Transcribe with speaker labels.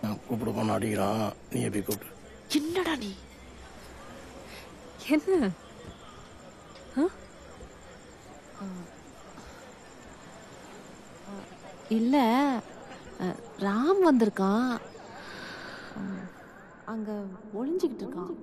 Speaker 1: நான் கூப்பிட போன அடிக்கிறான், நீ எப்படி கூப்பிடு.
Speaker 2: என்னடா நீ? என்ன இல்ல, ராம் வந்திருக்கான், அங்க ஒளிஞ்சுக்கிட்டு இருக்கான்.